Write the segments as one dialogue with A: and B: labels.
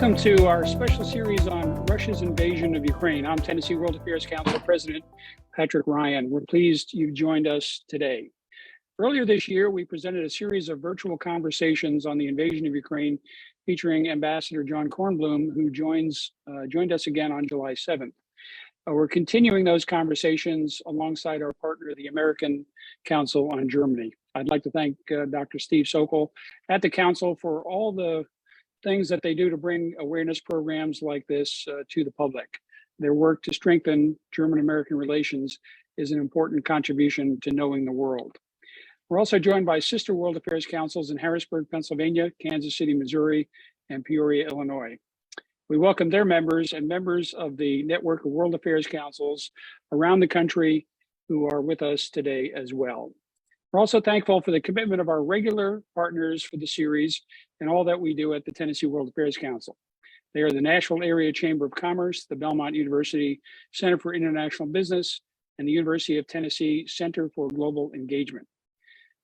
A: Welcome to our special series on Russia's invasion of Ukraine. I'm Tennessee World Affairs Council President Patrick Ryan. We're pleased you've joined us today. Earlier this year, we presented a series of virtual conversations on the invasion of Ukraine featuring Ambassador John Kornblum, who joined us again on July 7th. We're continuing those conversations alongside our partner, the American Council on Germany. I'd like to thank Dr. Steve Sokol at the Council for all the things that they do to bring awareness programs like this to the public. Their work to strengthen German-American relations is an important contribution to knowing the world. We're also joined by sister World Affairs Councils in Harrisburg, Pennsylvania, Kansas City, Missouri, and Peoria, Illinois. We welcome their members and members of the network of World Affairs Councils around the country who are with us today as well. We're also thankful for the commitment of our regular partners for the series and all that we do at the Tennessee World Affairs Council. They are the Nashville Area Chamber of Commerce, the Belmont University Center for International Business, and the University of Tennessee Center for Global Engagement.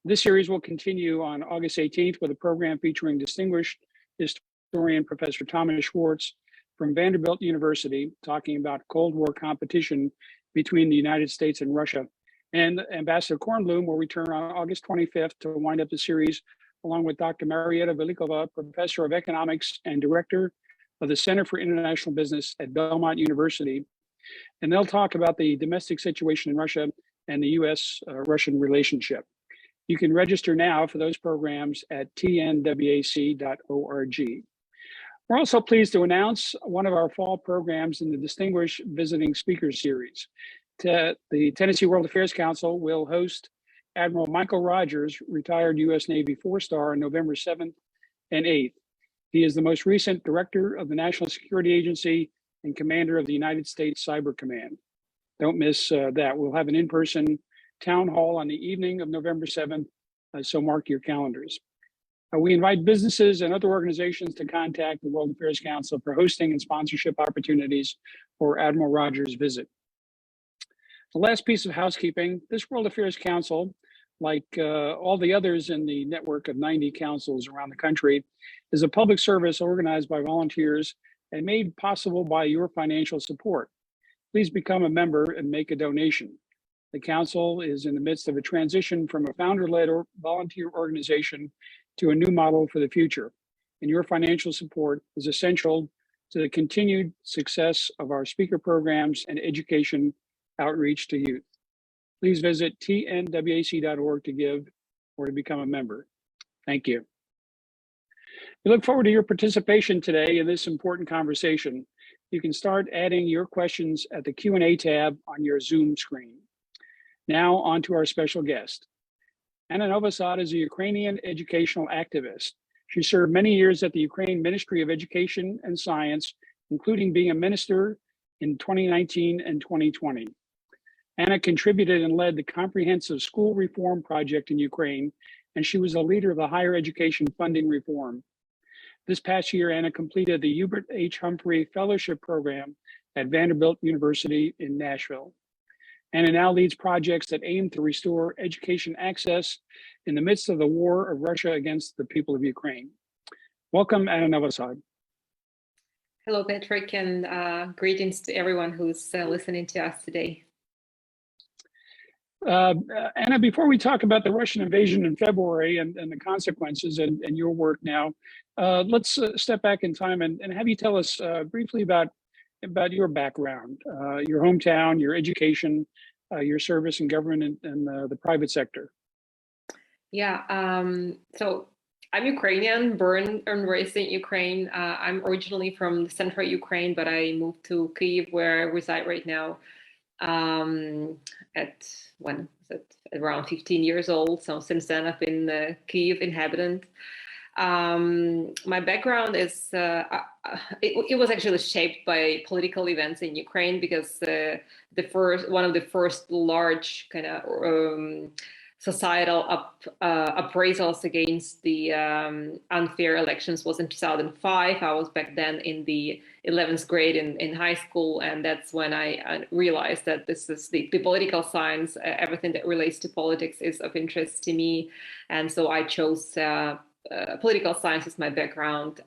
A: This series will continue on August 18th with a program featuring distinguished historian Professor Thomas Schwartz from Vanderbilt University, talking about Cold War competition between the United States and Russia. And Ambassador Kornblum will return on August 25th to wind up the series, along with Dr. Marietta Velikova, Professor of Economics and Director of the Center for International Business at Belmont University. And they'll talk about the domestic situation in Russia and the US-Russian relationship. You can register now for those programs at tnwac.org. We're also pleased to announce one of our fall programs in the Distinguished Visiting Speakers Series. The Tennessee World Affairs Council will host Admiral Michael Rogers, retired U.S. Navy four-star, on November 7th and 8th. He is the most recent director of the National Security Agency and commander of the United States Cyber Command. Don't miss that. We'll have an in-person town hall on the evening of November 7th, so mark your calendars. We invite businesses and other organizations to contact the World Affairs Council for hosting and sponsorship opportunities for Admiral Rogers' visit. The last piece of housekeeping, this World Affairs Council, like all the others in the network of 90 councils around the country, is a public service organized by volunteers and made possible by your financial support. Please become a member and make a donation. The council is in the midst of a transition from a founder-led volunteer organization to a new model for the future, and your financial support is essential to the continued success of our speaker programs and education outreach to youth. Please visit tnwac.org to give or to become a member. Thank you. We look forward to your participation today in this important conversation. You can start adding your questions at the Q&A tab on your Zoom screen. Now on to our special guest. Anna Novosad is a Ukrainian educational activist. She served many years at the Ukraine Ministry of Education and Science, including being a minister in 2019 and 2020. Anna contributed and led the comprehensive school reform project in Ukraine, and she was a leader of the higher education funding reform. This past year, Anna completed the Hubert H. Humphrey Fellowship Program at Vanderbilt University in Nashville. Anna now leads projects that aim to restore education access in the midst of the war of Russia against the people of Ukraine. Welcome, Anna Novosad.
B: Hello, Patrick, and greetings to everyone who's listening to us today.
A: Anna, before we talk about the Russian invasion in February and the consequences and your work now, let's step back in time and have you tell us briefly about your background, your hometown, your education, your service in government and the private sector.
B: Yeah, so I'm Ukrainian, born and raised in Ukraine. I'm originally from central Ukraine, but I moved to Kyiv, where I reside right now. Around 15 years old. So since then I've been a Kyiv inhabitant. My background is, it was actually shaped by political events in Ukraine, because one of the first large kind of societal appraisals against the unfair elections was in 2005. I was back then in the 11th grade in high school, and that's when I realized that this is the political science, everything that relates to politics is of interest to me. And so I chose political science as my background.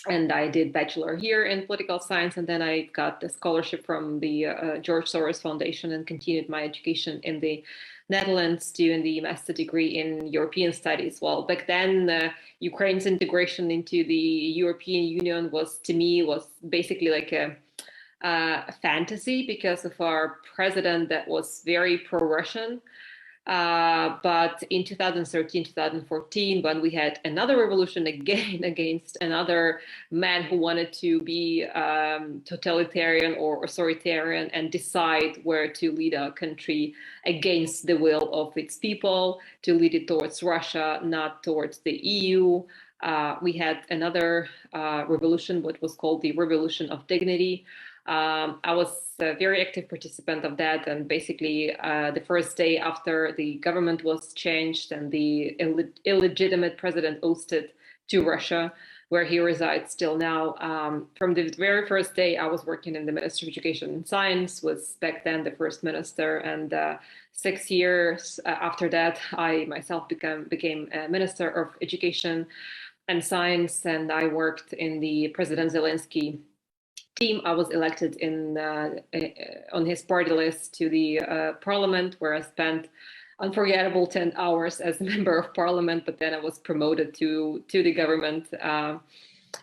B: and I did bachelor here in political science, and then I got a scholarship from the George Soros Foundation and continued my education in the Netherlands, doing the master degree in European studies. Well, back then, Ukraine's integration into the European Union was, to me, was basically like a fantasy because of our president that was very pro-Russian. But in 2013, 2014, when we had another revolution again against another man who wanted to be totalitarian or authoritarian and decide where to lead our country against the will of its people, to lead it towards Russia, not towards the EU. We had another revolution, what was called the Revolution of Dignity. I was a very active participant of that, and basically the first day after the government was changed and the illegitimate president ousted to Russia, where he resides still now. From the very first day, I was working in the Ministry of Education and Science, was back then the first minister, and 6 years after that, I myself became a Minister of Education and Science, and I worked in the President Zelensky team. I was elected on his party list to the parliament, where I spent unforgettable 10 hours as a member of parliament, but then I was promoted to the government.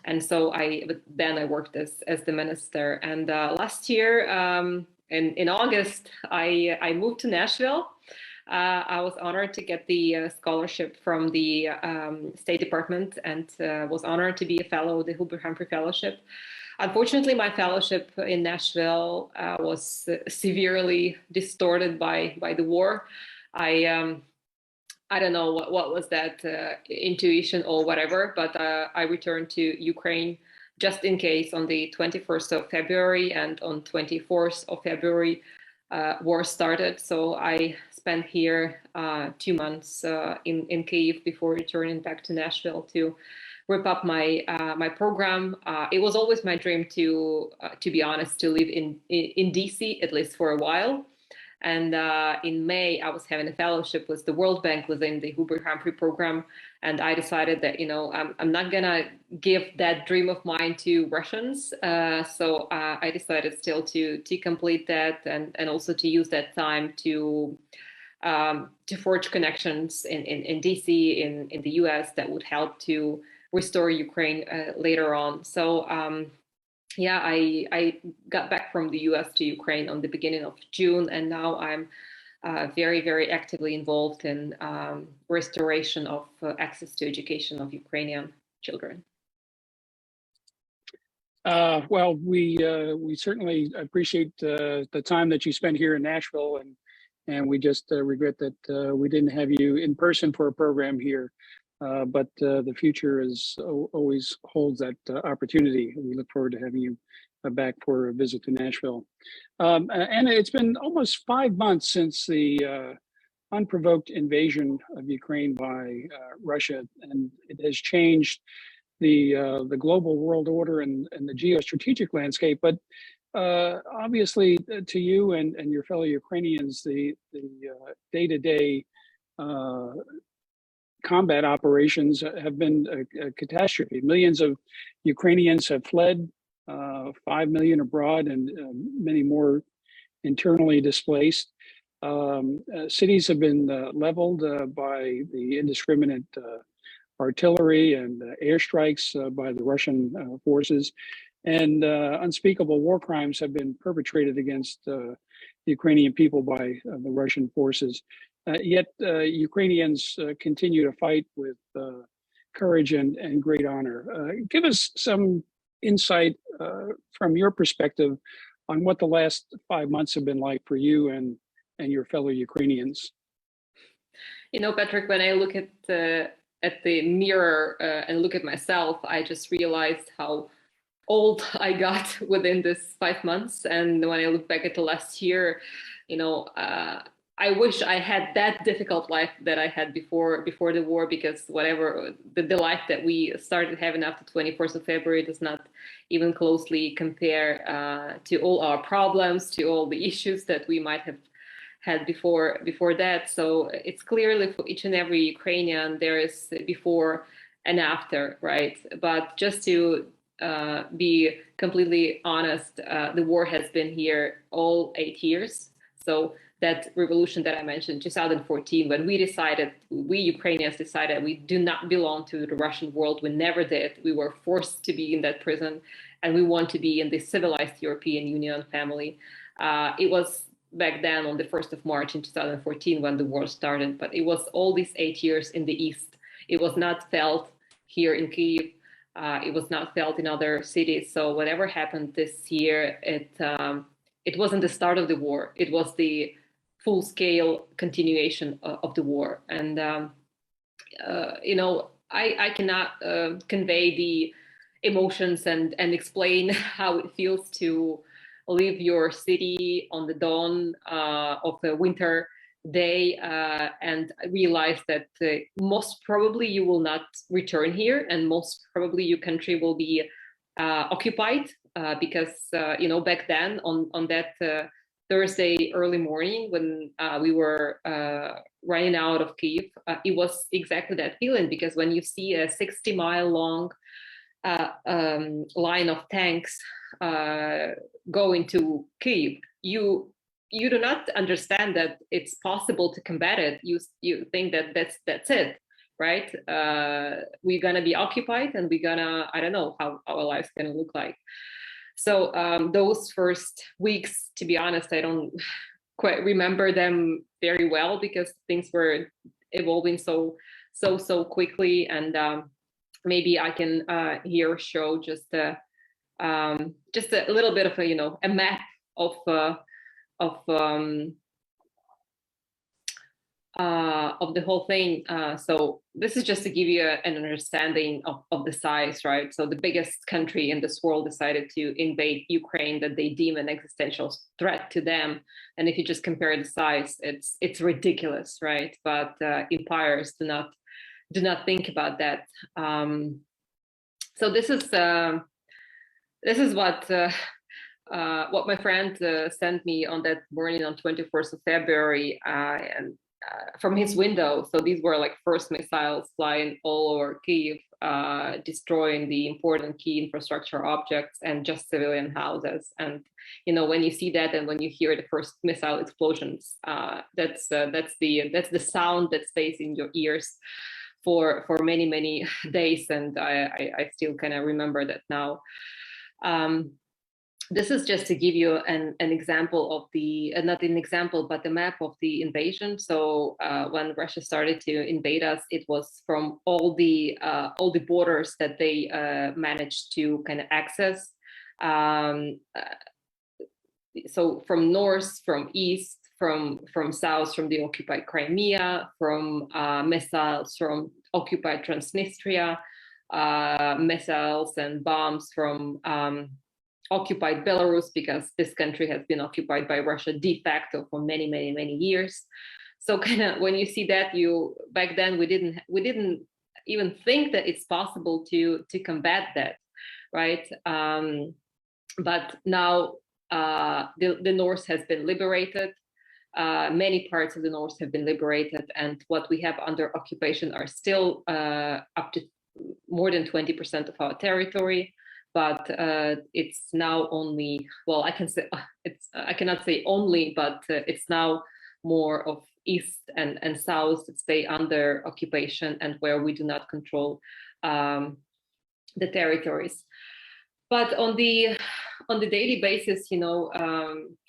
B: And so then I worked as the minister. And last year, in August, I moved to Nashville. I was honored to get the scholarship from the State Department, and was honored to be a fellow of the Humphrey Fellowship. Unfortunately, my fellowship in Nashville was severely distorted by the war. I don't know what was that intuition or whatever, but I returned to Ukraine just in case on the 21st of February, and on 24th of February, war started. So I spent here 2 months in Kyiv before returning back to Nashville to wrap up my my program. It was always my dream to be honest, to live in DC at least for a while. And in May, I was having a fellowship with the World Bank within the Humphrey program, and I decided that I'm not gonna give that dream of mine to Russians. So I decided still to complete that, and also to use that time to forge connections in DC, in the US, that would help to restore Ukraine later on. So yeah, I got back from the US to Ukraine on the beginning of June, and now I'm very, very actively involved in restoration of access to education of Ukrainian children.
A: Well, we certainly appreciate the time that you spent here in Nashville, and we just regret that we didn't have you in person for a program here. But the future always holds that opportunity. We look forward to having you back for a visit to Nashville. And it's been almost 5 months since the unprovoked invasion of Ukraine by Russia, and it has changed the global world order and the geostrategic landscape. But obviously, to you and your fellow Ukrainians, the day-to-day combat operations have been a catastrophe. Millions of Ukrainians have fled, 5 million abroad, and many more internally displaced. Cities have been leveled by the indiscriminate artillery and airstrikes by the Russian forces, and unspeakable war crimes have been perpetrated against the Ukrainian people by the Russian forces. Yet Ukrainians continue to fight with courage and great honor. Give us some insight from your perspective on what the last 5 months have been like for you and your fellow Ukrainians.
B: Patrick, when I look at the mirror and look at myself, I just realized how old I got within this 5 months. And when I look back at the last year, I wish I had that difficult life that I had before the war, because whatever the life that we started having after 24th of February does not even closely compare to all our problems, to all the issues that we might have had before that. So it's clearly for each and every Ukrainian, there is before and after, right? But just to be completely honest, the war has been here all 8 years. So that revolution that I mentioned, 2014, when we Ukrainians decided we do not belong to the Russian world. We never did. We were forced to be in that prison, and we want to be in the civilized European Union family. It was back then on the 1st of March in 2014 when the war started, but it was all these 8 years in the East. It was not felt here in Kyiv. It was not felt in other cities. So whatever happened this year, it wasn't the start of the war. It was the full-scale continuation of the war. And, I cannot convey the emotions and explain how it feels to leave your city on the dawn of a winter day and realize that most probably you will not return here, and most probably your country will be occupied because back then on that Thursday early morning when we were running out of Kyiv, it was exactly that feeling, because when you see a 60-mile long line of tanks going to Kyiv, you do not understand that it's possible to combat it. You think that that's it, right? We're gonna be occupied, and we're gonna, I don't know how our life's gonna look like. So those first weeks, to be honest, I don't quite remember them very well because things were evolving so quickly. And maybe I can here show just a little bit of a map of the whole thing. So this is just to give you an understanding of the size, right? So the biggest country in this world decided to invade Ukraine that they deem an existential threat to them. And if you just compare the size, it's ridiculous, right? But empires do not think about that. So this is what my friend sent me on that morning on 24th of February, and from his window. So these were like first missiles flying all over Kyiv, destroying the important key infrastructure objects and just civilian houses. And when you see that and when you hear the first missile explosions, that's the sound that stays in your ears for many days. And I still kind of remember that now. This is just to give you an example of the, not an example, but the map of the invasion. So when Russia started to invade us, it was from all the borders that they managed to kind of access. So from north, from east, from south, from the occupied Crimea, from missiles from occupied Transnistria, missiles and bombs from occupied Belarus, because this country has been occupied by Russia de facto for many years. So kind of when you see that, back then we didn't even think that it's possible to combat that, right? But now the north has been liberated. Many parts of the north have been liberated, and what we have under occupation are still up to more than 20% of our territory. But it's now only, well, I cannot say only, but it's now more of east and south that stay under occupation and where we do not control the territories. But on the daily basis,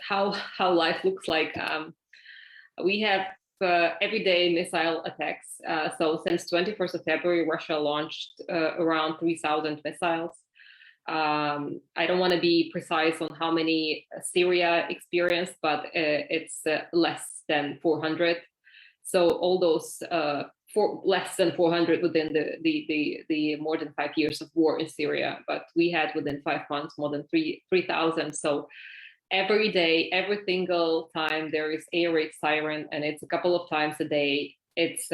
B: how life looks like, we have everyday missile attacks. So since 21st of February, Russia launched around 3,000 missiles. I don't want to be precise on how many Syria experienced, but it's less than 400. So all those less than 400 within the more than 5 years of war in Syria, but we had within 5 months more than 3,000. So every day, every single time there is air raid siren, and it's a couple of times a day. It's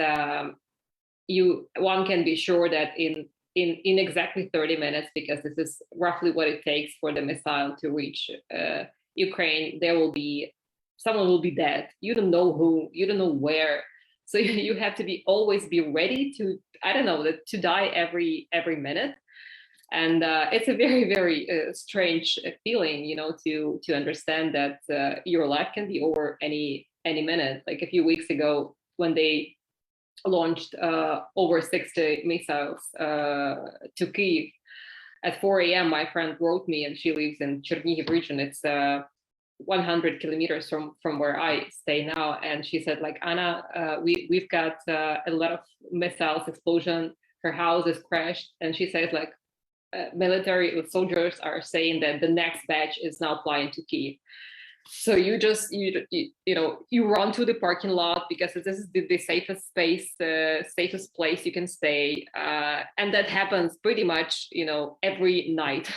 B: one can be sure that in exactly 30 minutes, because this is roughly what it takes for the missile to reach Ukraine, someone will be dead. You don't know who, you don't know where. So you have to always be ready to, I don't know, to die every minute. And it's a very, very strange feeling, you know, to understand that your life can be over any minute. Like a few weeks ago, when they launched over 60 missiles to Kyiv at 4 a.m., my friend wrote me, and she lives in Chernihiv region. It's 100 kilometers from where I stay now, and she said, like, Anna, we've got a lot of missiles explosion. Her house is crashed, and she says, like, military soldiers are saying that the next batch is now flying to Kyiv. So you just you run to the parking lot because this is the safest space, safest place you can stay, and that happens pretty much every night.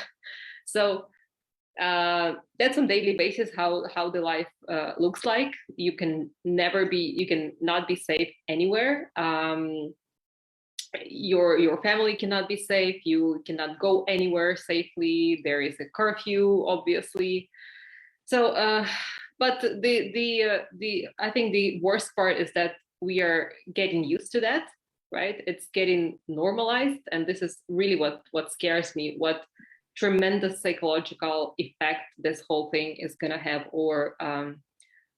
B: So that's on daily basis how the life looks like. You can not be safe anywhere. Your family cannot be safe. You cannot go anywhere safely. There is a curfew, obviously. So, but I think the worst part is that we are getting used to that, right? It's getting normalized, and this is really what scares me. What tremendous psychological effect this whole thing is going to have over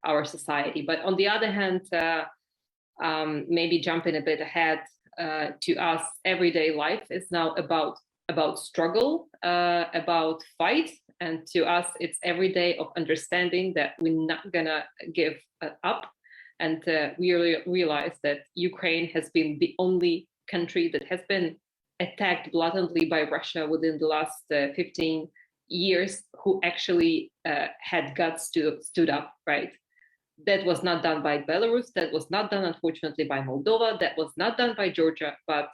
B: our society. But on the other hand, maybe jumping a bit ahead, to us, everyday life is now about struggle, about fight. And to us, it's every day of understanding that we're not gonna give up. And we realize that Ukraine has been the only country that has been attacked blatantly by Russia within the last 15 years, who actually had guts to stood up, right? That was not done by Belarus. That was not done, unfortunately, by Moldova. That was not done by Georgia. But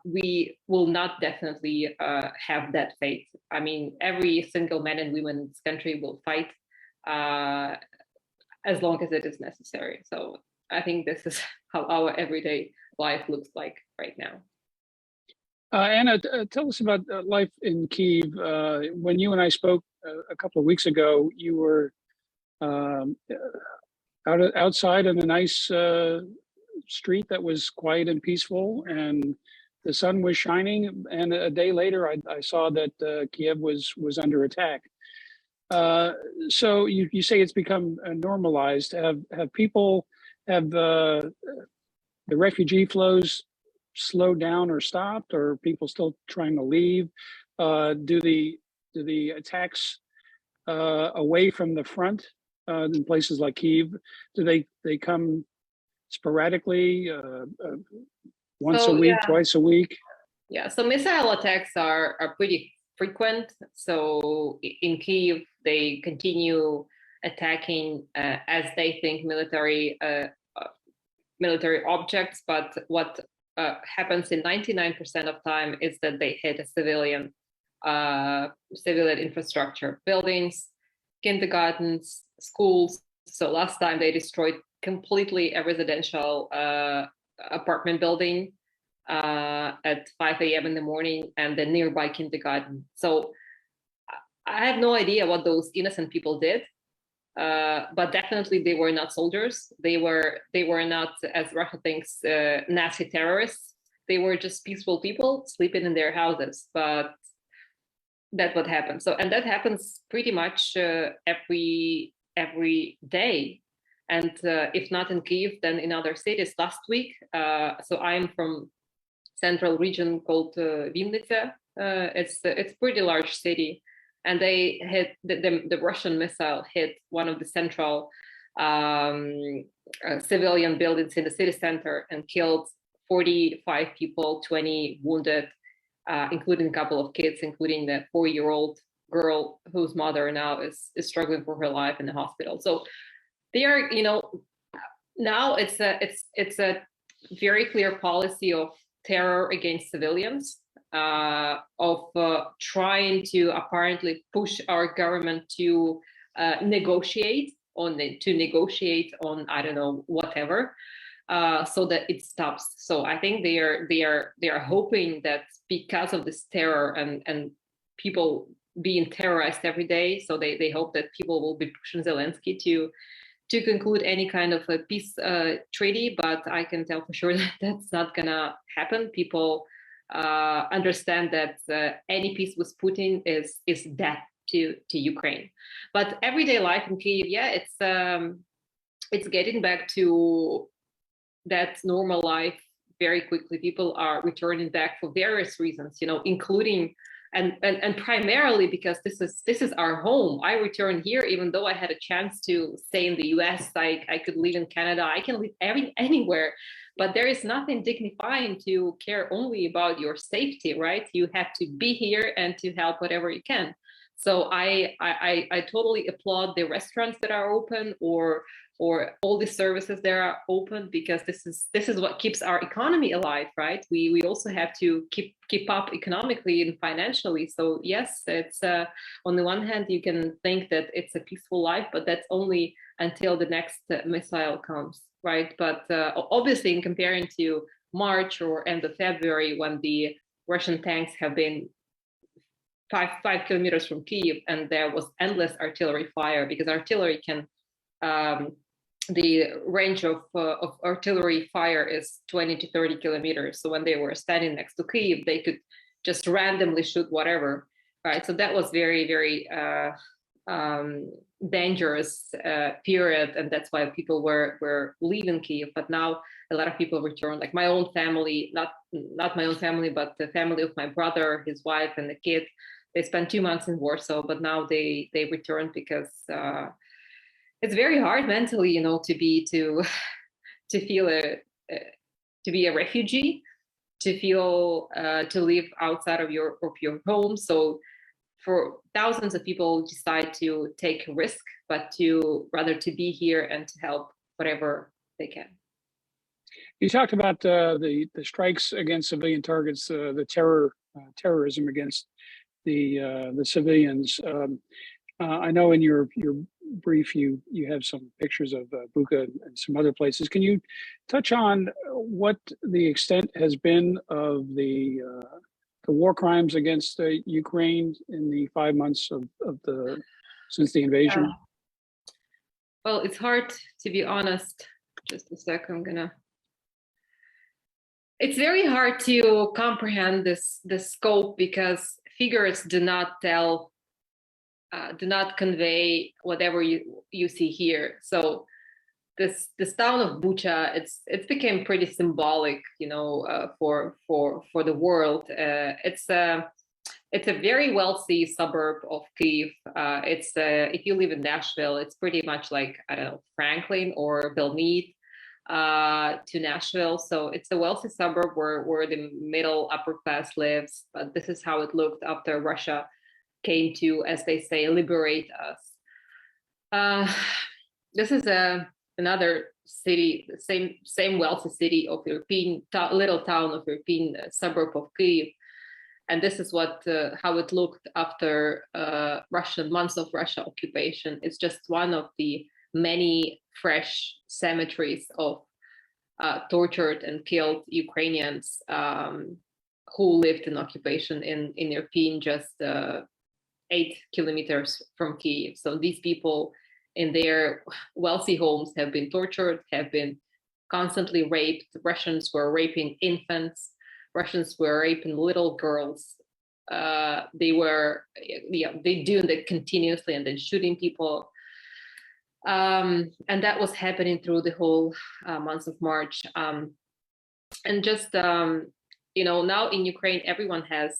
B: we will not definitely have that fate. I mean, every single man and woman in this country will fight as long as it is necessary. So I think this is how our everyday life looks like right now.
A: Anna, tell us about life in Kyiv. When you and I spoke a couple of weeks ago, you were outside in a nice street that was quiet and peaceful, and the sun was shining. And a day later, I saw that Kiev was under attack. So you say it's become normalized. Have the refugee flows slowed down or stopped, or are people still trying to leave? Do the attacks away from the front in places like Kyiv, do they come sporadically, once a week, twice a week?
B: Yeah, so missile attacks are pretty frequent. So in Kyiv, they continue attacking as they think military objects. But what happens in 99% of time is that they hit a civilian infrastructure, buildings, kindergartens, schools. So last time they destroyed completely a residential apartment building at 5 a.m. in the morning, and the nearby kindergarten. So I have no idea what those innocent people did, but definitely they were not soldiers. They were not, as Russia thinks, Nazi terrorists. They were just peaceful people sleeping in their houses. But that's what happened. So, and that happens pretty much every day. And if not in Kyiv, then in other cities. Last week, so I'm from central region called Vinnytsia. It's pretty large city, and they hit the Russian missile hit one of the central civilian buildings in the city center and killed 45 people, 20 wounded, including a couple of kids, including the 4-year-old girl whose mother now is struggling for her life in the hospital. So they are, now it's a very clear policy of terror against civilians, of trying to apparently push our government to negotiate on I don't know, whatever, so that it stops. So I think they are hoping that because of this terror and people being terrorized every day, so they hope that people will be pushing Zelensky to conclude any kind of a peace treaty. But I can tell for sure that that's not gonna happen. People understand that any peace with Putin is death to Ukraine. But everyday life in Kyiv, yeah, it's getting back to that normal life very quickly. People are returning back for various reasons, including and primarily because this is our home. I return here, even though I had a chance to stay in the US. I could live in Canada. I can live anywhere, but there is nothing dignifying to care only about your safety, right? You have to be here and to help whatever you can. So I totally applaud the restaurants that are open, or all the services that are open, because this is what keeps our economy alive, right? We also have to keep up economically and financially. So yes, it's on the one hand you can think that it's a peaceful life, but that's only until the next missile comes, right? But obviously, in comparing to March or end of February, when the Russian tanks have been 5 kilometers from Kyiv, and there was endless artillery fire, because artillery can the range of artillery fire is 20 to 30 kilometers. So when they were standing next to Kyiv, they could just randomly shoot whatever, right? So that was very, very dangerous period, and that's why people were leaving Kyiv. But now a lot of people return, like my own family, not my own family, but the family of my brother, his wife, and the kid. They spent 2 months in Warsaw, but now they returned because it's very hard mentally, to be a refugee, to feel to live outside of your home. So for thousands of people decide to take a risk, but to rather to be here and to help whatever they can.
A: You talked about the strikes against civilian targets, the terrorism against the civilians. I know in your brief you have some pictures of Bucha and some other places. Can you touch on what the extent has been of the war crimes against Ukraine in the 5 months since the invasion?
B: Well, it's hard, to be honest. Just a sec, it's very hard to comprehend the scope, because figures do not convey whatever you see here. So this town of Bucha, it's became pretty symbolic, for the world. It's a very wealthy suburb of Kyiv. It's if you live in Nashville, it's pretty much like, I don't know, Franklin or Belmead to Nashville. So it's a wealthy suburb where the middle upper class lives. But this is how it looked after Russia came to, as they say, liberate us. This is another city, the same wealthy city of European little town of European suburb of Kyiv, and this is how it looked after months of Russia occupation. It's just one of the many fresh cemeteries of tortured and killed Ukrainians who lived in occupation in Irpin, just 8 kilometers from Kyiv. So these people in their wealthy homes have been tortured, have been constantly raped. Russians were raping infants. Russians were raping little girls. They doing that continuously, and then shooting people. And that was happening through the whole month of March. And just now in Ukraine, everyone has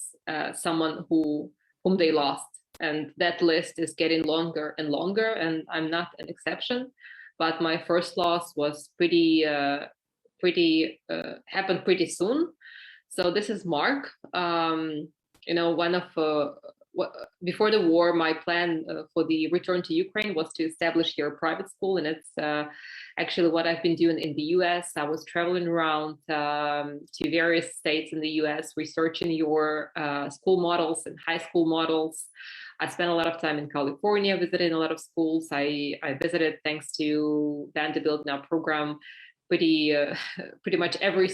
B: someone whom they lost. And that list is getting longer and longer, and I'm not an exception. But my first loss was happened pretty soon. So this is Mark. One of before the war, my plan for the return to Ukraine was to establish here a private school, and it's actually what I've been doing in the US. I was traveling around to various states in the US, researching your school models and high school models. I spent a lot of time in California visiting a lot of schools. I visited, thanks to Vanderbilt in our program, pretty much every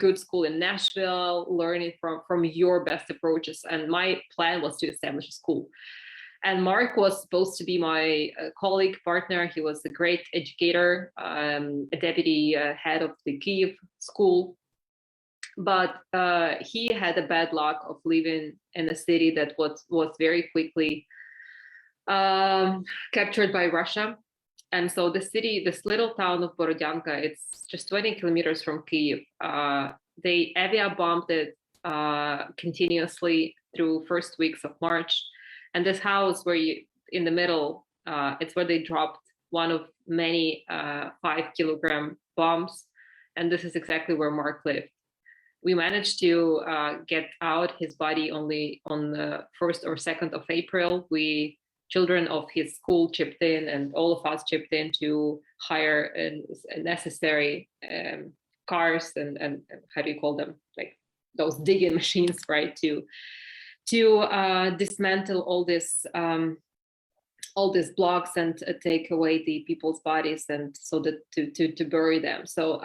B: good school in Nashville, learning from your best approaches. And my plan was to establish a school. And Mark was supposed to be my colleague, partner. He was a great educator, a deputy head of the Kyiv school. But he had a bad luck of living in a city that was very quickly captured by Russia. And so the city, this little town of Borodyanka, it's just 20 kilometers from Kyiv. They avia-bombed it continuously through first weeks of March. And this house where in the middle, it's where they dropped one of many 5-kilogram bombs. And this is exactly where Mark lived. We managed to get out his body only on the 1st or 2nd of April. Children of his school chipped in, and all of us chipped in to hire necessary cars and how do you call them, like those digging machines, right, to dismantle all these blocks and take away the people's bodies, and so that to bury them. So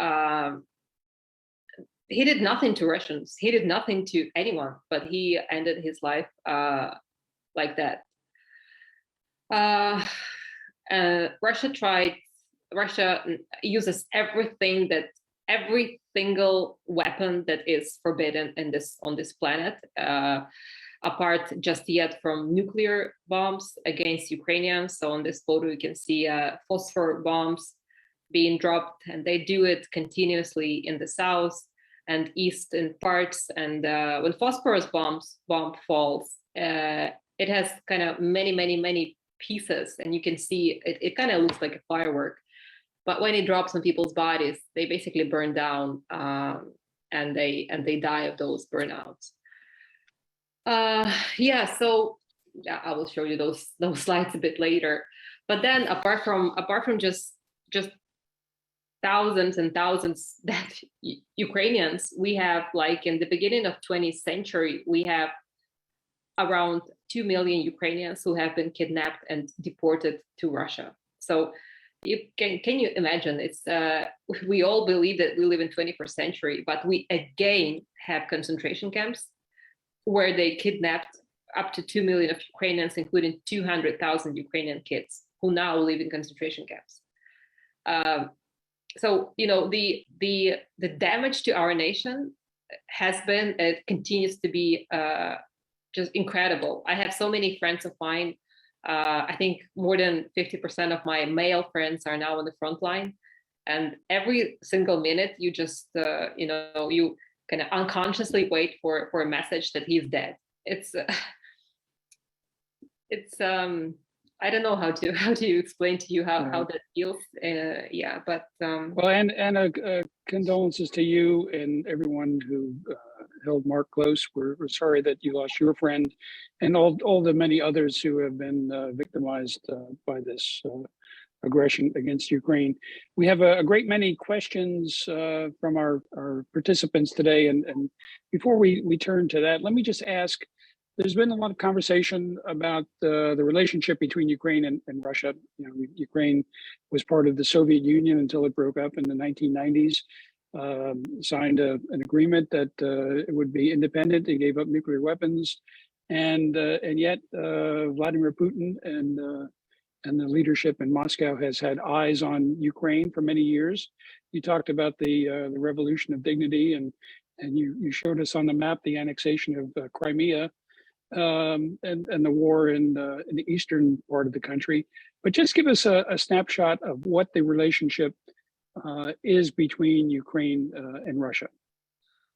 B: he did nothing to Russians. He did nothing to anyone, but he ended his life like that. Russia uses every single weapon that is forbidden on this planet, apart just yet from nuclear bombs against Ukrainians. So on this photo, you can see phosphor bombs being dropped, and they do it continuously in the south and eastern parts. And when phosphorus bomb falls, it has kind of many pieces, and you can see it kind of looks like a firework. But when it drops on people's bodies, they basically burn down, and they die of those burnouts. So I will show you those slides a bit later. But then apart from just thousands and thousands that Ukrainians, we have, like in the beginning of 20th century, we have around 2 million Ukrainians who have been kidnapped and deported to Russia. So can you imagine? It's we all believe that we live in 21st century, but we again have concentration camps where they kidnapped up to 2 million of Ukrainians, including 200,000 Ukrainian kids who now live in concentration camps. So the damage to our nation has been, it continues to be just incredible. I have so many friends of mine. I think more than 50% of my male friends are now on the front line, and every single minute you just you kind of unconsciously wait for a message that he's dead. It's I don't know how to explain to you how that feels.
A: Well, and condolences to you and everyone who held Mark close. We're sorry that you lost your friend, and all the many others who have been victimized by this aggression against Ukraine. We have a great many questions from our participants today, and before we turn to that, let me just ask. There's been a lot of conversation about the relationship between Ukraine and Russia. Ukraine was part of the Soviet Union until it broke up in the 1990s. Signed an agreement that it would be independent. It gave up nuclear weapons, and yet Vladimir Putin and the leadership in Moscow has had eyes on Ukraine for many years. You talked about the revolution of dignity, and you showed us on the map the annexation of Crimea. And the war in the eastern part of the country, but just give us a snapshot of what the relationship is between Ukraine and Russia.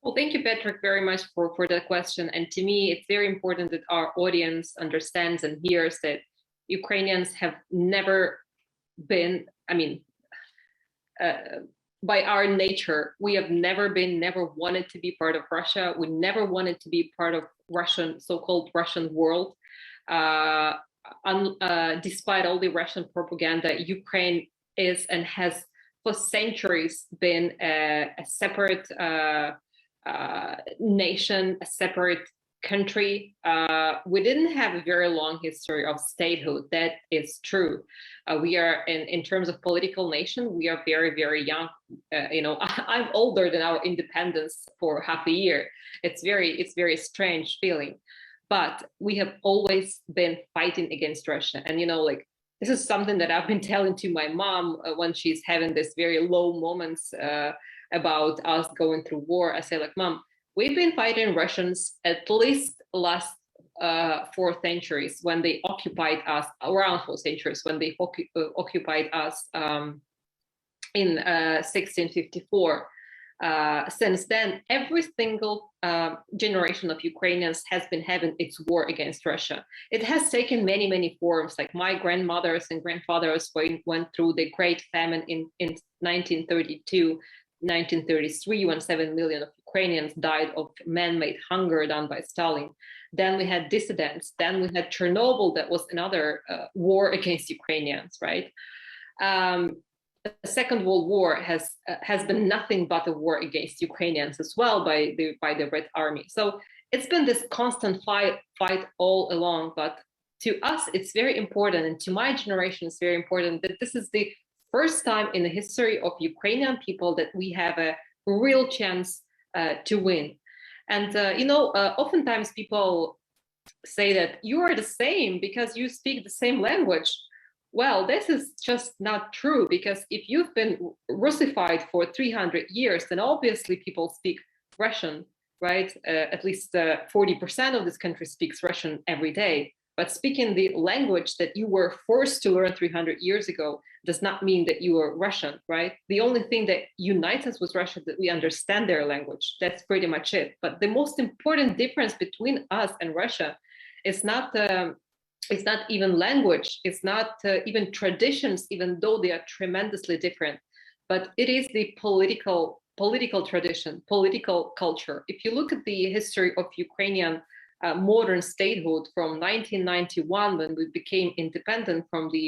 B: Well, thank you, Patrick, very much for that question. And to me, it's very important that our audience understands and hears that Ukrainians have never been, by our nature, we have never wanted to be part of Russia. We never wanted to be part of so-called Russian world. Despite all the Russian propaganda, Ukraine is and has for centuries been a separate nation, a separate country. We didn't have a very long history of statehood. That is true. We are, in terms of political nation, we are very, very young. I'm older than our independence for half a year. It's very strange feeling, but we have always been fighting against Russia. And this is something that I've been telling to my mom when she's having this very low moments about us going through war. I say, like, Mom, we've been fighting Russians at least last 4 centuries when they occupied us, around 4 centuries when they occupied us in 1654. Since then, every single generation of Ukrainians has been having its war against Russia. It has taken many, many forms. Like my grandmothers and grandfathers went through the Great Famine in 1932, 1933, when 7 million of Ukrainians died of man-made hunger done by Stalin. Then we had dissidents. Then we had Chernobyl, that was another war against Ukrainians, right? The Second World War has been nothing but a war against Ukrainians as well by the Red Army. So it's been this constant fight all along. But to us, it's very important, and to my generation, it's very important that this is the first time in the history of Ukrainian people that we have a real chance to win. And oftentimes people say that you are the same because you speak the same language. Well, this is just not true, because if you've been Russified for 300 years, then obviously people speak Russian, right? At least 40% of this country speaks Russian every day. But speaking the language that you were forced to learn 300 years ago does not mean that you are Russian, right? The only thing that unites us with Russia is that we understand their language. That's pretty much it. But the most important difference between us and Russia is not it's not even language, it's not even traditions, even though they are tremendously different, but it is the political tradition, political culture. If you look at the history of Ukrainian modern statehood from 1991, when we became independent from the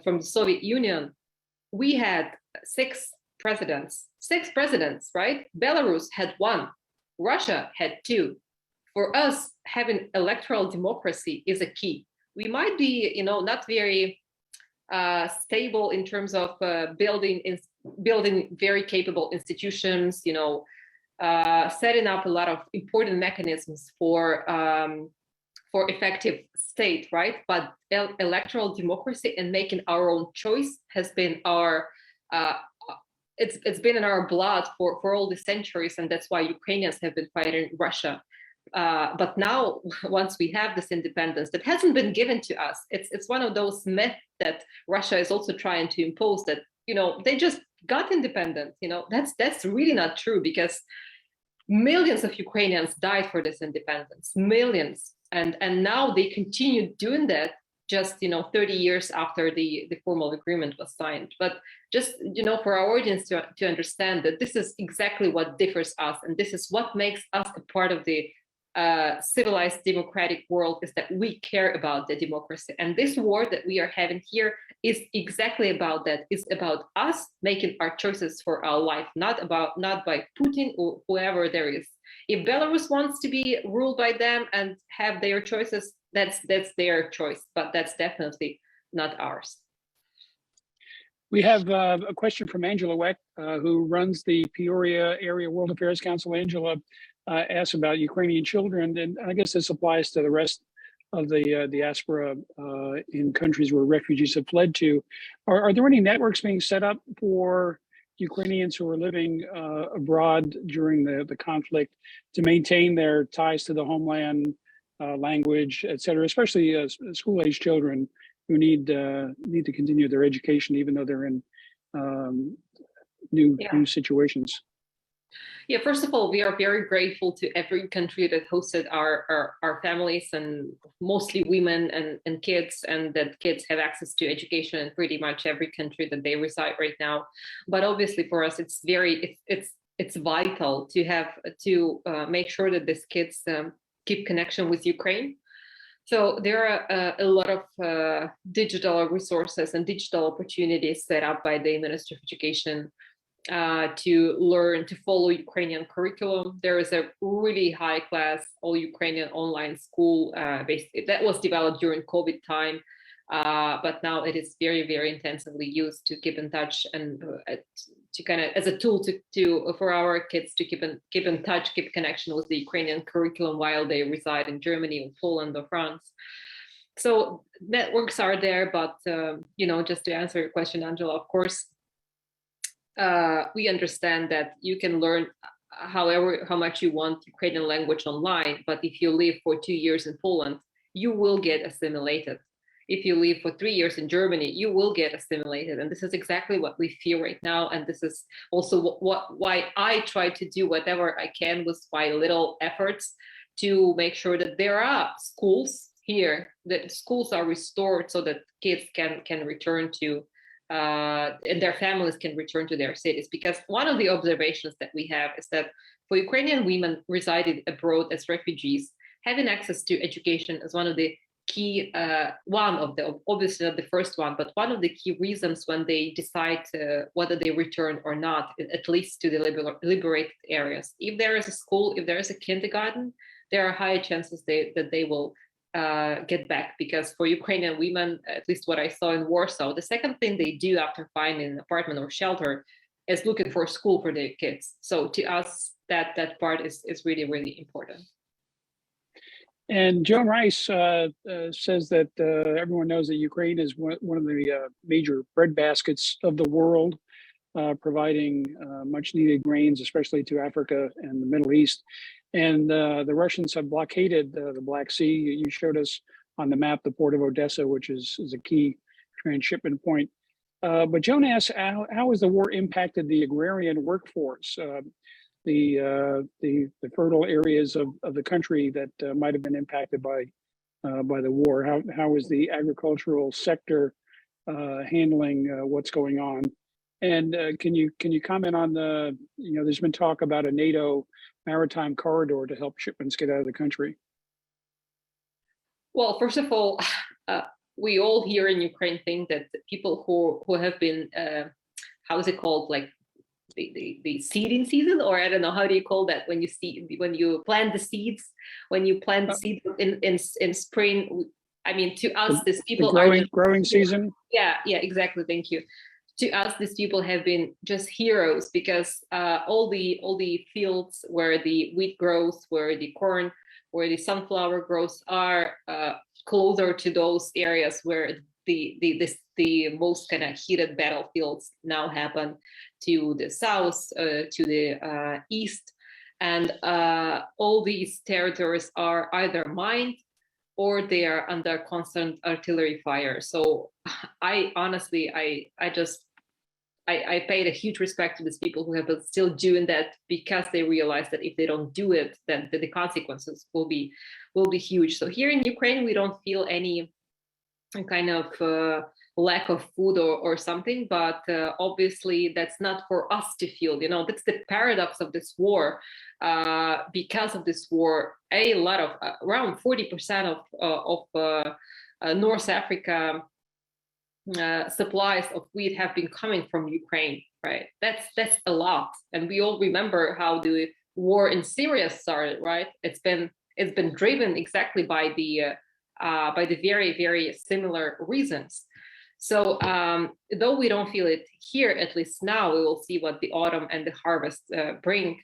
B: from the Soviet Union, we had six presidents, right? Belarus had 1, Russia had 2. For us, having electoral democracy is a key. We might be, not very stable in terms of building very capable institutions, setting up a lot of important mechanisms for effective state, right? But electoral democracy and making our own choice has been our it's been in our blood for all the centuries, and that's why Ukrainians have been fighting Russia. But now, once we have this independence that hasn't been given to us, it's one of those myths that Russia is also trying to impose, that they just got independent. That's really not true, because millions of Ukrainians died for this independence, millions, and now they continue doing that just 30 years after the formal agreement was signed. But just for our audience to understand that this is exactly what differs us, and this is what makes us a part of the civilized democratic world, is that we care about the democracy. And this war that we are having here is exactly about that. It's about us making our choices for our life, not by Putin or whoever there is. If Belarus wants to be ruled by them and have their choices, that's their choice, but that's definitely not ours.
A: We have a question from Angela Weck, who runs the Peoria Area World Affairs Council. Angela asks about Ukrainian children, and I guess this applies to the rest of the diaspora in countries where refugees have fled to. Are there any networks being set up for Ukrainians who are living abroad during the conflict to maintain their ties to the homeland, language, et cetera, especially school-age children who need to continue their education even though they're in new situations?
B: Yeah, first of all, we are very grateful to every country that hosted our families, and mostly women and kids, and that kids have access to education in pretty much every country that they reside right now. But obviously for us, it's vital to make sure that these kids keep connection with Ukraine. So there are a lot of digital resources and digital opportunities set up by the Ministry of Education to learn to follow Ukrainian curriculum. There is a really high class all Ukrainian online school that was developed during COVID time, but now it is very, very intensively used to keep in touch and to kind of as a tool for our kids to keep in touch, keep connection with the Ukrainian curriculum while they reside in Germany or Poland or France. So networks are there, but just to answer your question, Angela, of course, we understand that you can learn how much you want Ukrainian language online, but if you live for 2 years in Poland, you will get assimilated. If you live for 3 years in Germany, you will get assimilated. And this is exactly what we feel right now. And this is also why I try to do whatever I can with my little efforts to make sure that there are schools here, that schools are restored so that kids can return to and their families can return to their cities. Because one of the observations that we have is that for Ukrainian women residing abroad as refugees, having access to education is one of the key, obviously not the first one, but one of the key reasons when they decide whether they return or not, at least to the liberated areas. If there is a school, if there is a kindergarten, there are higher chances that they will get back, because for Ukrainian women, at least what I saw in Warsaw, the second thing they do after finding an apartment or shelter is looking for a school for their kids. So to us, that part is really, really important.
A: And Joan Rice says that everyone knows that Ukraine is one of the major breadbaskets of the world, providing much needed grains, especially to Africa and the Middle East. And the Russians have blockaded the Black Sea. You showed us on the map the port of Odessa, which is a key transshipment point. But Joan asks, how has the war impacted the agrarian workforce, the fertile areas of the country that might have been impacted by the war? How is the agricultural sector handling what's going on? And can you comment on there's been talk about a NATO maritime corridor to help shipments get out of the country?
B: Well, first of all, we all here in Ukraine think that people who have been, how is it called, like the seeding season, or I don't know, how do you call that, when you plant the seeds, in spring? I mean, to us, these people
A: growing season.
B: Yeah, exactly. Thank you. To us, these people have been just heroes, because all the fields where the wheat grows, where the corn, where the sunflower grows, are closer to those areas where the most kind of heated battlefields now happen, to the south, to the east, and all these territories are either mined or they are under constant artillery fire. So I honestly, I paid a huge respect to these people who have been still doing that, because they realize that if they don't do it, then the consequences will be huge. So here in Ukraine, we don't feel any kind of lack of food or something, but obviously that's not for us to feel. That's the paradox of this war. Because of this war, a lot of around 40% of North Africa supplies of wheat have been coming from Ukraine, right? That's a lot, and we all remember how the war in Syria started, right? It's been driven exactly by the very, very similar reasons. So though we don't feel it here, at least now, we will see what the autumn and the harvest bring.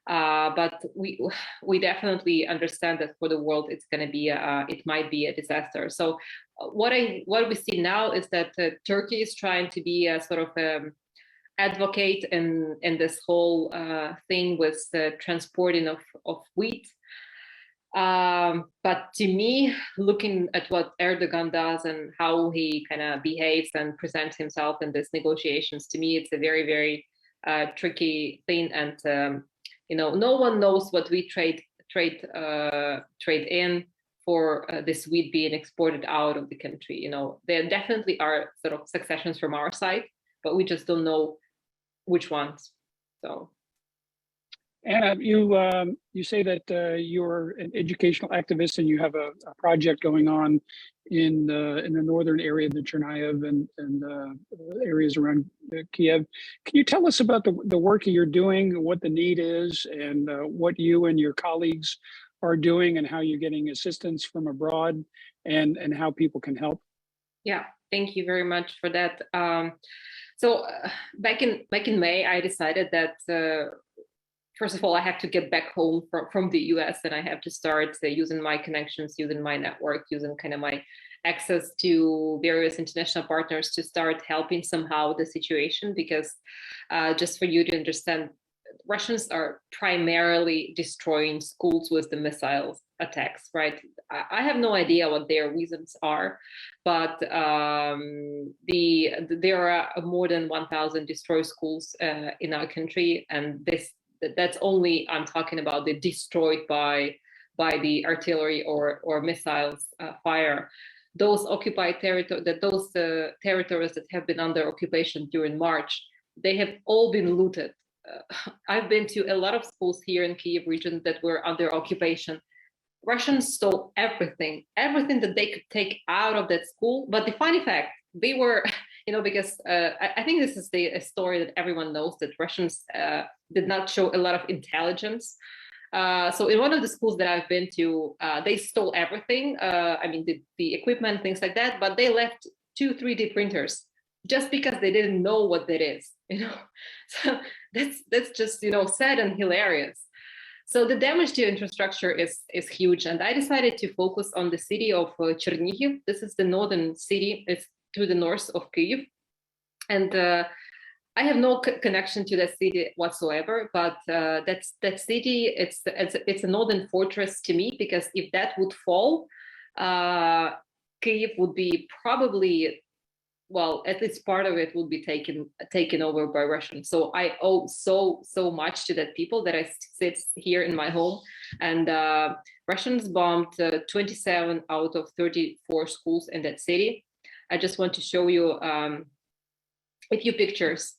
B: But we definitely understand that for the world, it's going to be it might be a disaster. So what we see now is that Turkey is trying to be a sort of advocate in this whole thing with the transporting of wheat. But to me, looking at what Erdogan does and how he kind of behaves and presents himself in these negotiations, to me, it's a very, very tricky thing. And no one knows what we trade in for this wheat being exported out of the country. There definitely are sort of successions from our side, but we just don't know which ones. So.
A: Anna, you say that you're an educational activist and you have a project going on in the northern area of the Chernihiv and areas around Kiev. Can you tell us about the work you're doing, what the need is, and what you and your colleagues are doing, and how you're getting assistance from abroad, and how people can help?
B: Yeah, thank you very much for that. So back in May, I decided that. First of all, I have to get back home from the US, and I have to start using my connections, using my network, using kind of my access to various international partners to start helping somehow the situation, because just for you to understand, Russians are primarily destroying schools with the missile attacks, right? I have no idea what their reasons are, but there are more than 1,000 destroyed schools in our country, and that's only, I'm talking about the destroyed by the artillery or missiles fire. Those occupied territory, territories that have been under occupation during March, they have all been looted. I've been to a lot of schools here in Kyiv region that were under occupation. Russians stole everything that they could take out of that school. But the funny fact, they were, because I think this is a story that everyone knows, that Russians did not show a lot of intelligence. So in one of the schools that I've been to, they stole everything. The equipment, things like that, but they left 2 3D printers just because they didn't know what that is, So that's just, sad and hilarious. So the damage to infrastructure is huge. And I decided to focus on the city of Chernihiv. This is the northern city. It's to the north of Kyiv. And I have no connection to that city whatsoever, but that city, it's a northern fortress to me, because if that would fall, Kyiv would be probably, well, at least part of it will be taken over by Russians. So I owe so much to that people that I sit here in my home. And Russians bombed 27 out of 34 schools in that city. I just want to show you a few pictures.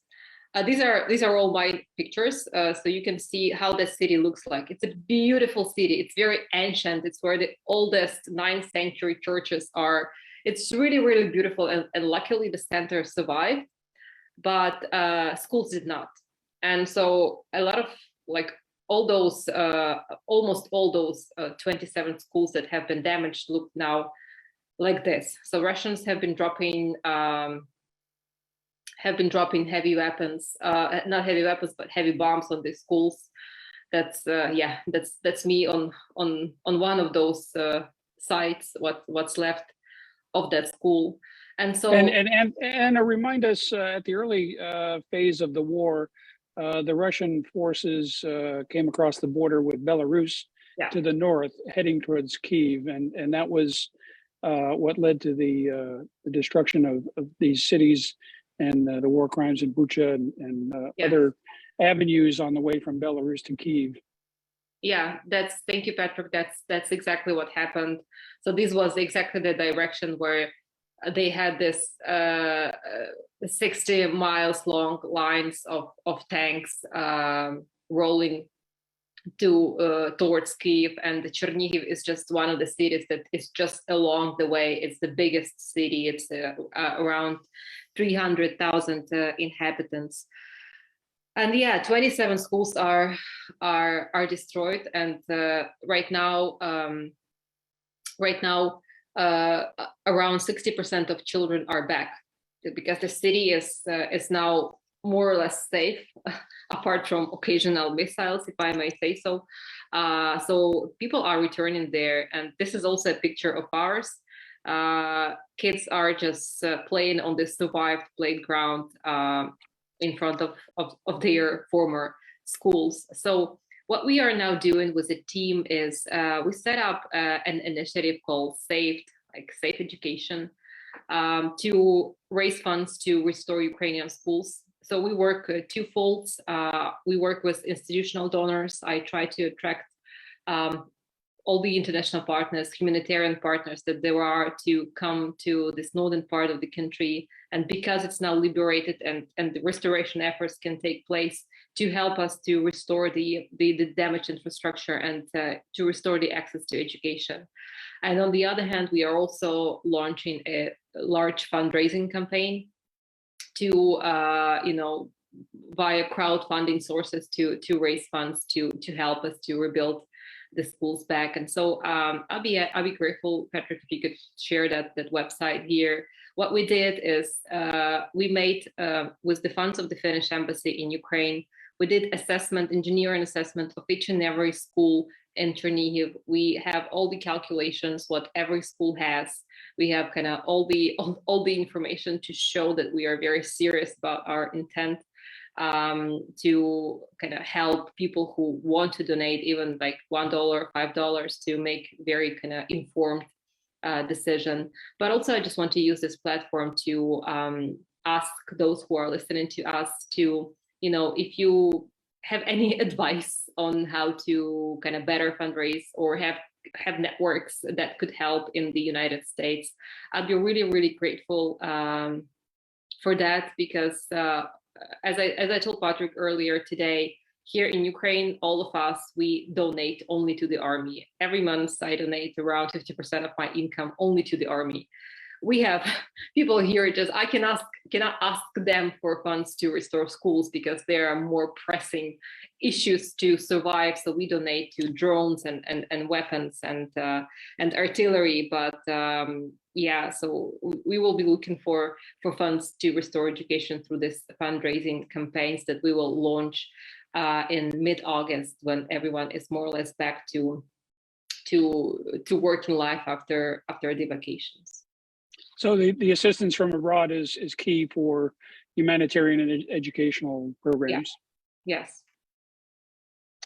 B: These are all my pictures, so you can see how the city looks like. It's a beautiful city. It's very ancient. It's where the oldest 9th century churches are. It's really, really beautiful, and luckily the center survived, but schools did not. And so a lot of, all those, almost all those 27 schools that have been damaged look now like this. So Russians have been dropping heavy weapons, not heavy weapons, but heavy bombs on these schools. That's me on one of those sites. What's left of that school. And so
A: and remind us, at the early phase of the war, the Russian forces came across the border with Belarus to the north, heading towards Kyiv, and that was what led to the destruction of these cities and the war crimes in Bucha and other avenues on the way from Belarus to Kyiv.
B: Yeah, thank you, Patrick. That's exactly what happened. So this was exactly the direction where they had this 60 miles long lines of tanks rolling towards Kyiv, and Chernihiv is just one of the cities that is just along the way. It's the biggest city. It's around 300,000 inhabitants. And 27 schools are destroyed, and right now around 60% of children are back, because the city is now more or less safe, apart from occasional missiles, if I may say so. So people are returning there, and this is also a picture of ours. Kids are just playing on this survived playground in front of their former schools. So what we are now doing with the team is we set up an initiative called Safe Education, to raise funds to restore Ukrainian schools. So we work twofold. We work with institutional donors. I try to attract all the international partners, humanitarian partners that there are, to come to this northern part of the country. And because it's now liberated and the restoration efforts can take place, to help us to restore the damaged infrastructure and to restore the access to education. And on the other hand, we are also launching a large fundraising campaign to, via crowdfunding sources to raise funds to help us to rebuild the schools back. And so I'll be grateful, Patrick, if you could share that website here. What we did is we made, with the funds of the Finnish embassy in Ukraine, we did engineering assessment of each and every school in Chernihiv. We have all the calculations, what every school has. We have kind of all the information to show that we are very serious about our intent to kind of help people who want to donate, even like $1, $5, to make very kind of informed decision. But also, I just want to use this platform to ask those who are listening to us to, if you have any advice on how to kind of better fundraise or have networks that could help in the United States, I'd be really, really grateful for that, because as I told Patrick earlier today, here in Ukraine, all of us, we donate only to the army. Every month, I donate around 50% of my income only to the army. We have people here I cannot ask them for funds to restore schools because there are more pressing issues to survive. So we donate to drones and weapons and artillery. But yeah, so we will be looking for funds to restore education through this fundraising campaigns that we will launch in mid-August, when everyone is more or less back to working life after the vacations.
A: So the assistance from abroad is key for humanitarian and educational programs.
B: Yeah. Yes.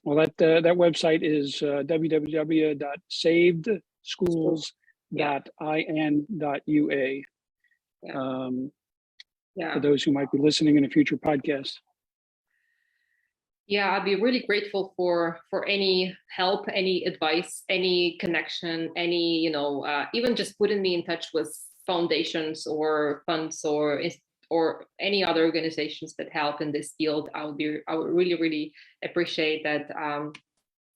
A: Well, that website is www.savedschools.in.ua.
B: Yeah.
A: For those who might be listening in a future podcast.
B: Yeah, I'd be really grateful for any help, any advice, any connection, any, even just putting me in touch with foundations or funds or any other organizations that help in this field. I would really, really appreciate that.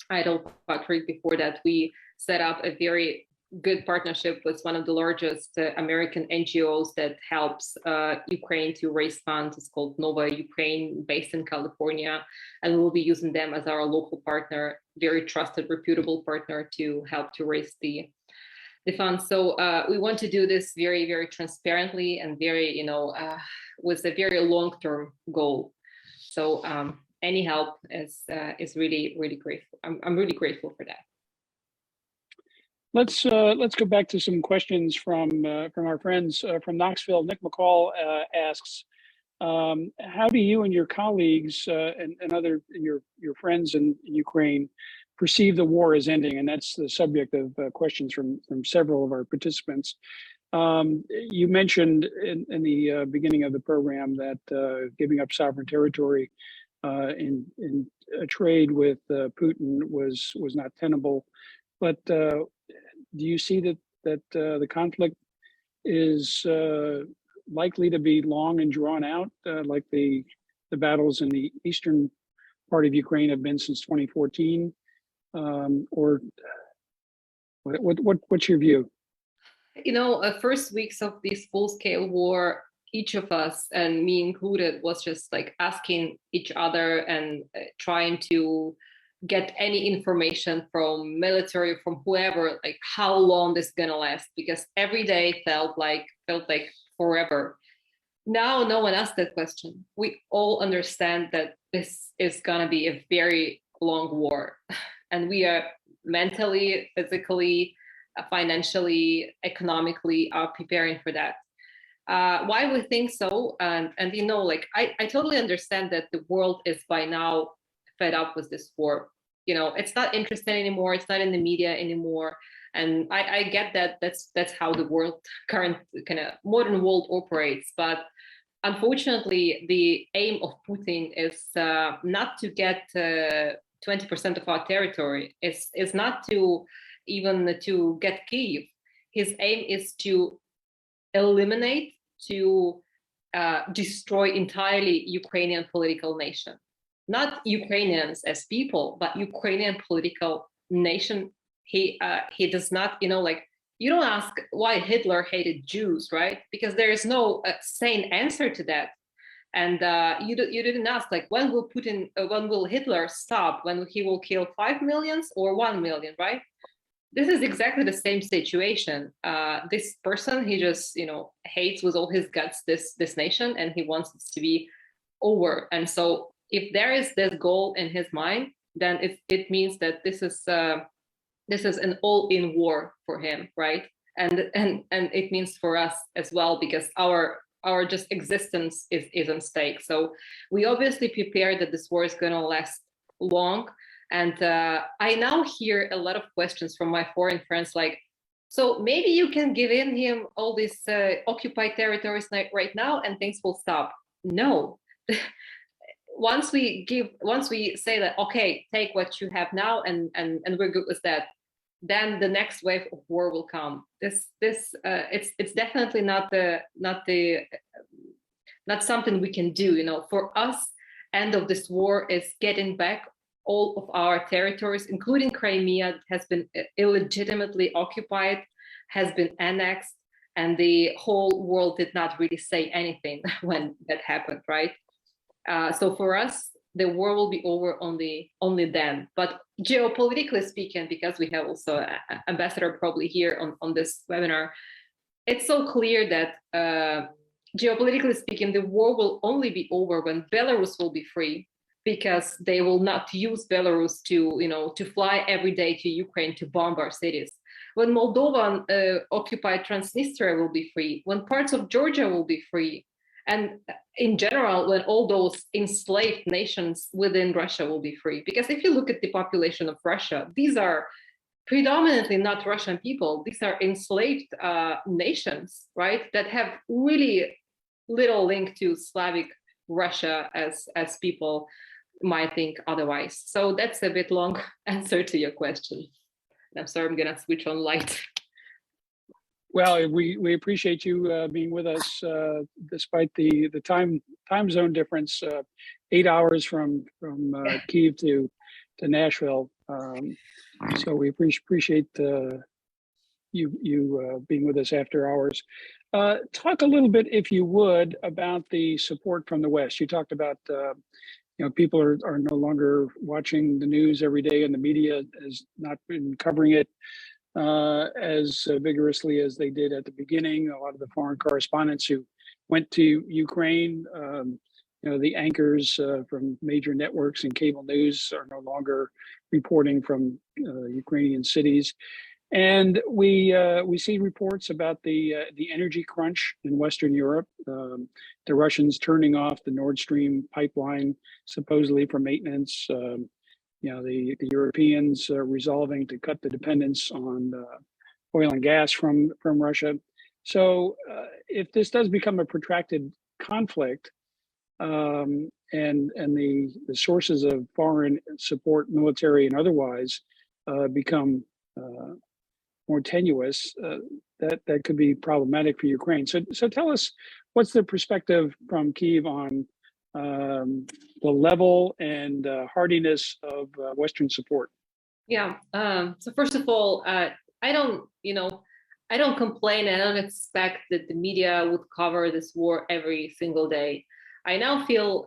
B: I told Patrick before that we set up a very good partnership with one of the largest American NGOs that helps Ukraine to raise funds. It's called Nova Ukraine, based in California, and we'll be using them as our local partner, very trusted, reputable partner, to help to raise the funds. So we want to do this very, very transparently and very, with a very long-term goal. So any help is really, really grateful. I'm really grateful for that.
A: Let's go back to some questions from our friends from Knoxville. Nick McCall asks, how do you and your colleagues and other your friends in Ukraine perceive the war as ending? And that's the subject of questions from several of our participants. You mentioned in the beginning of the program that giving up sovereign territory in a trade with Putin was not tenable, but do you see that the conflict is likely to be long and drawn out, like the battles in the eastern part of Ukraine have been since 2014? Or what's your view?
B: First weeks of this full-scale war, each of us, and me included, was just like asking each other and trying to get any information from military, from whoever, like how long this is gonna last, because every day felt like forever. Now no one asked that question. We all understand that this is gonna be a very long war, and we are mentally, physically, financially, economically are preparing for that. Why we think so, and I totally understand that the world is by now fed up with this war. It's not interesting anymore. It's not in the media anymore, and I get that. That's how the current kind of modern world operates. But unfortunately, the aim of Putin is not to get 20% of our territory. It's not to get Kyiv. His aim is to eliminate, to destroy entirely Ukrainian political nation. Not Ukrainians as people, but Ukrainian political nation. He does not, you don't ask why Hitler hated Jews, right? Because there is no sane answer to that. And you didn't ask, like, when will Hitler stop? When he will kill 5 million or 1 million, right? This is exactly the same situation. This person, he just, hates with all his guts this nation, and he wants it to be over. And so if there is this goal in his mind, then it means that this is an all-in war for him, right? And it means for us as well, because our just existence is on stake. So we obviously prepare that this war is going to last long. And I now hear a lot of questions from my foreign friends, like, so maybe you can give in him all these occupied territories right now and things will stop. No. Once we say that, okay, take what you have now and we're good with that, then the next wave of war will come. It's definitely not something we can do. You know, for us, end of this war is getting back all of our territories, including Crimea, has been illegitimately occupied, has been annexed, and the whole world did not really say anything when that happened, right? So for us, the war will be over only then. But geopolitically speaking, because we have also an ambassador probably here on this webinar, it's so clear that geopolitically speaking, the war will only be over when Belarus will be free, because they will not use Belarus to fly every day to Ukraine to bomb our cities. When Moldovan occupied Transnistria will be free, when parts of Georgia will be free, and in general, when all those enslaved nations within Russia will be free. Because if you look at the population of Russia, these are predominantly not Russian people. These are enslaved nations, right, that have really little link to Slavic Russia as people might think otherwise. So that's a bit long answer to your question. I'm sorry, I'm gonna switch on light.
A: Well, we appreciate you being with us despite the time zone difference, 8 hours from Kyiv to Nashville. So we appreciate you being with us after hours. Talk a little bit, if you would, about the support from the West. You talked about people are no longer watching the news every day, and the media has not been covering it as vigorously as they did at the beginning. A lot of the foreign correspondents who went to Ukraine, the anchors from major networks and cable news are no longer reporting from Ukrainian cities. And we see reports about the energy crunch in Western Europe, the Russians turning off the Nord Stream pipeline, supposedly for maintenance. The Europeans resolving to cut the dependence on oil and gas from Russia. So if this does become a protracted conflict, and the sources of foreign support, military and otherwise, become more tenuous, that could be problematic for Ukraine. So tell us, what's the perspective from Kyiv on the level and hardiness of Western support?
B: Yeah. So first of all, I don't complain. I don't expect that the media would cover this war every single day. I now feel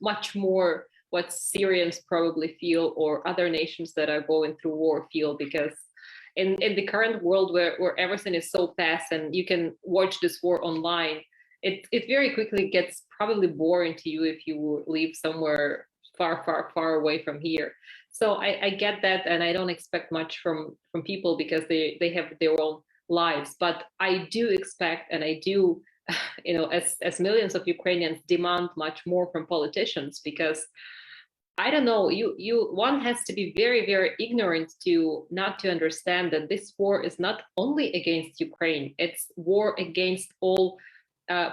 B: much more what Syrians probably feel, or other nations that are going through war feel, because in the current world where everything is so fast and you can watch this war online, it very quickly gets probably boring to you if you live somewhere far away from here. So I get that, and I don't expect much from people because they have their own lives. But I do expect, and I do, as millions of Ukrainians, demand much more from politicians, because I don't know, one has to be very, very ignorant not to understand that this war is not only against Ukraine, it's war against all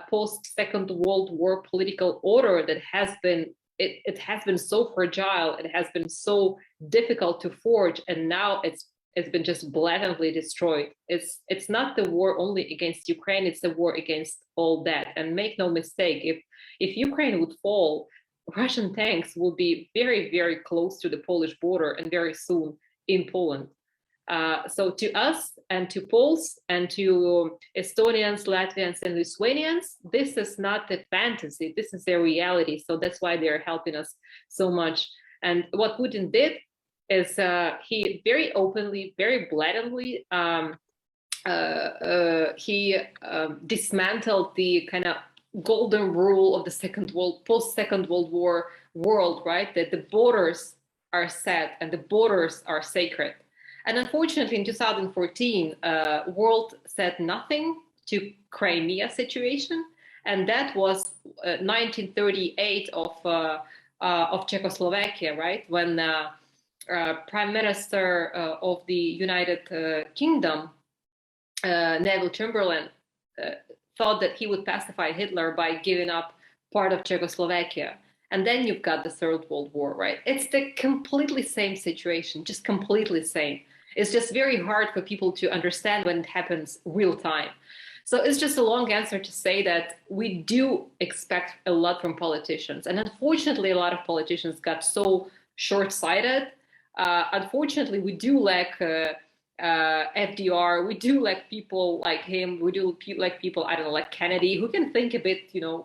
B: post-Second World War political order that has been, it has been so fragile, it has been so difficult to forge, and now it's been just blatantly destroyed. It's not the war only against Ukraine, it's a war against all that. And make no mistake, if Ukraine would fall, Russian tanks will be very, very close to the Polish border and very soon in Poland. So to us and to Poles and to Estonians, Latvians, and Lithuanians, this is not a fantasy, this is a reality. So that's why they're helping us so much. And what Putin did is he very openly, very blatantly, he dismantled the kind of golden rule of the post-Second World War world, right? That the borders are set and the borders are sacred. And unfortunately, in 2014, world said nothing to Crimea situation, and that was 1938 of Czechoslovakia, right? When Prime Minister of the United Kingdom, Neville Chamberlain, thought that he would pacify Hitler by giving up part of Czechoslovakia. And then you've got the Third World War, right? It's the completely same situation, just completely same. It's just very hard for people to understand when it happens real time. So it's just a long answer to say that we do expect a lot from politicians. And unfortunately, a lot of politicians got so short-sighted. Unfortunately, we do lack FDR. We do lack people like him. We do like people, I don't know, like Kennedy, who can think a bit, you know,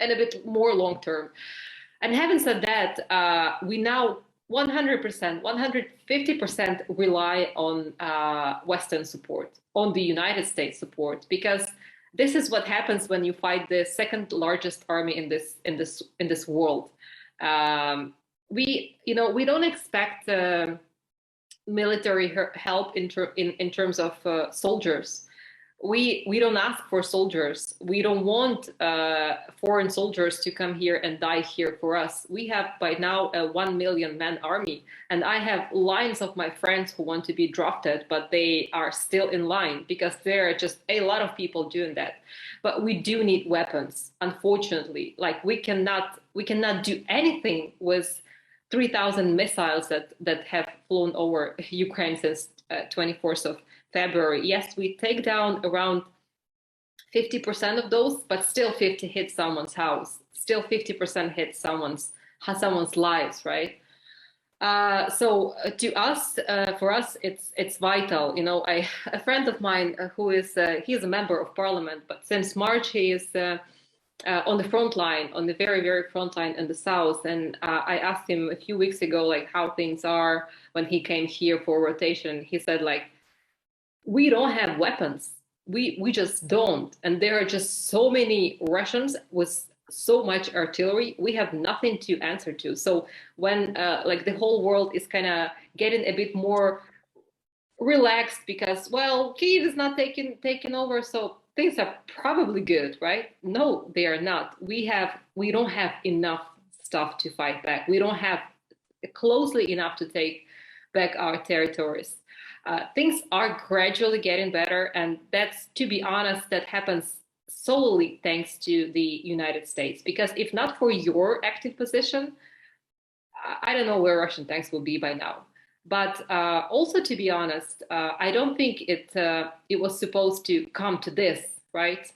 B: and a bit more long-term. And having said that, we now 100%, 150% rely on Western support, on the United States support, because this is what happens when you fight the second largest army in this world. We don't expect military help in terms of soldiers. We don't ask for soldiers. We don't want foreign soldiers to come here and die here for us. We have by now a 1 million man army, and I have lines of my friends who want to be drafted, but they are still in line because there are just a lot of people doing that. But we do need weapons, unfortunately. Like we cannot do anything with 3,000 missiles that have flown over Ukraine since 24th of February. Yes, we take down around 50% of those, but still 50 hit someone's house. Still 50% hit someone's lives, right? So to us, for us, it's vital. You know, a friend of mine who is he is a member of parliament, but since March he is on the front line, on the very, very front line in the south. And I asked him a few weeks ago, like how things are when he came here for rotation. He said, like, we don't have weapons. We just don't. And there are just so many Russians with so much artillery. We have nothing to answer to. So when like the whole world is kind of getting a bit more relaxed because, well, Kyiv is not taken over, so things are probably good, right? No, they are not. We don't have enough stuff to fight back. We don't have closely enough to take back our territories. Things are gradually getting better, and that's, to be honest, that happens solely thanks to the United States. Because if not for your active position, I don't know where Russian tanks will be by now. But also, to be honest, I don't think it was supposed to come to this, right?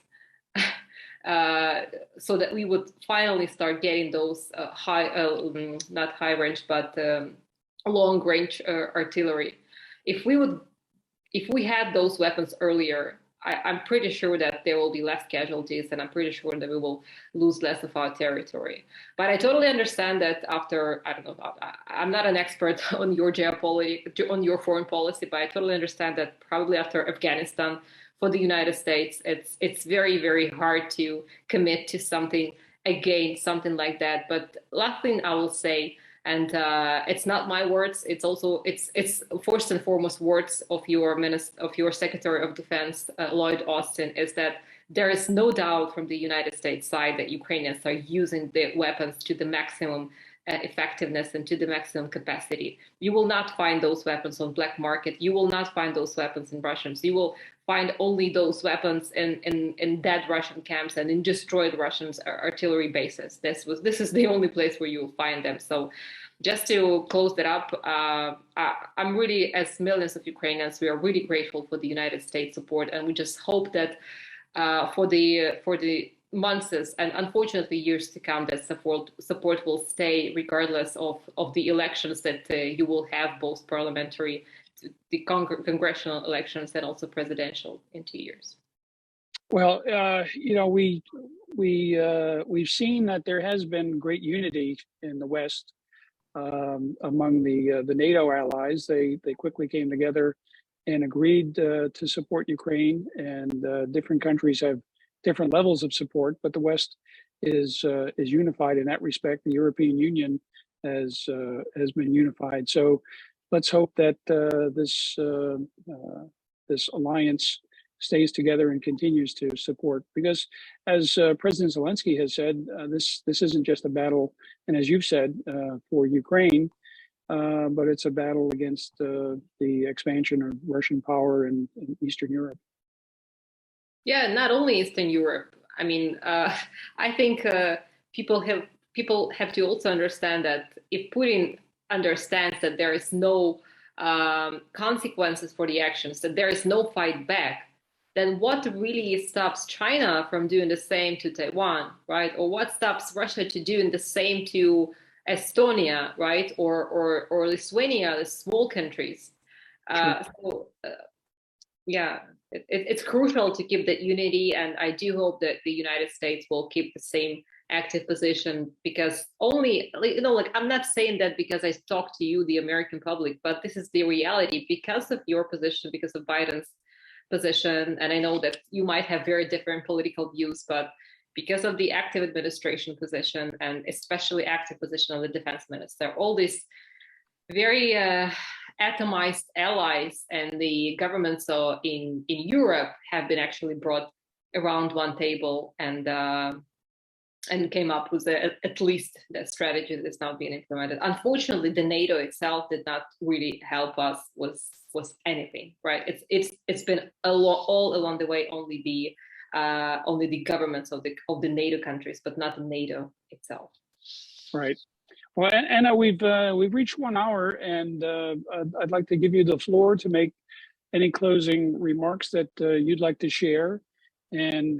B: So that we would finally start getting those not high range, but long range artillery. If we had those weapons earlier, I'm pretty sure that there will be less casualties, and I'm pretty sure that we will lose less of our territory. But I totally understand that after, I don't know, I'm not an expert on your geopolitics, on your foreign policy, but I totally understand that probably after Afghanistan, for the United States, it's very, very hard to commit to something against something like that. But last thing I will say, and it's not my words, it's first and foremost words of your Secretary of Defense, Lloyd Austin, is that there is no doubt from the United States side that Ukrainians are using the weapons to the maximum effectiveness and to the maximum capacity. You will not find those weapons on black market. You will not find those weapons in Russians. You will find only those weapons in dead Russian camps and in destroyed Russian artillery bases. This is the only place where you will find them. So just to close that up, I'm really, as millions of Ukrainians, we are really grateful for the United States support, and we just hope that for the months and unfortunately years to come, that support will stay regardless of the elections that you will have, both parliamentary, the congressional elections, and also presidential in 2 years.
A: Well, you know, we've seen that there has been great unity in the West among the NATO allies. They quickly came together and agreed to support Ukraine, and different countries have different levels of support, but the West is unified in that respect. The European Union has been unified. So let's hope that this alliance stays together and continues to support, because as President Zelensky has said, this isn't just a battle, and as you've said, for Ukraine, but it's a battle against the expansion of Russian power in Eastern Europe.
B: Yeah, not only Eastern Europe. I mean, I think people have to also understand that if Putin understands that there is no consequences for the actions, that there is no fight back, then what really stops China from doing the same to Taiwan, right? Or what stops Russia to doing the same to Estonia, right? Or Lithuania, the small countries. Yeah, it's crucial to keep that unity, and I do hope that the United States will keep the same active position, because only, like I'm not saying that because I talk to you, the American public, but this is the reality because of your position, because of Biden's position, and I know that you might have very different political views, but because of the active administration position, and especially active position of the defense minister, all these very atomized allies and the governments in Europe have been actually brought around one table and came up with at least that strategy that is now being implemented. Unfortunately, the NATO itself did not really help us with anything, right? It's been all along the way only the governments of the NATO countries, but not the NATO itself.
A: Right. Well, Anna, we've reached 1 hour, and I'd like to give you the floor to make any closing remarks that you'd like to share. And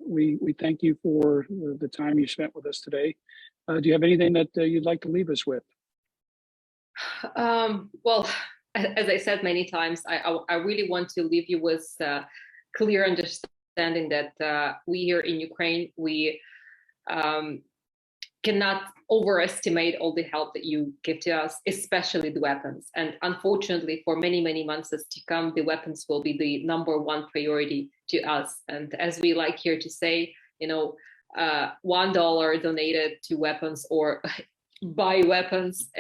A: we thank you for the time you spent with us today. Do you have anything that you'd like to leave us with?
B: Well, as I said many times, I really want to leave you with clear understanding that we here in Ukraine, we cannot overestimate all the help that you give to us, especially the weapons. And unfortunately, for many, many months to come, the weapons will be the #1 priority to us. And as we like here to say, $1 donated to weapons or buy weapons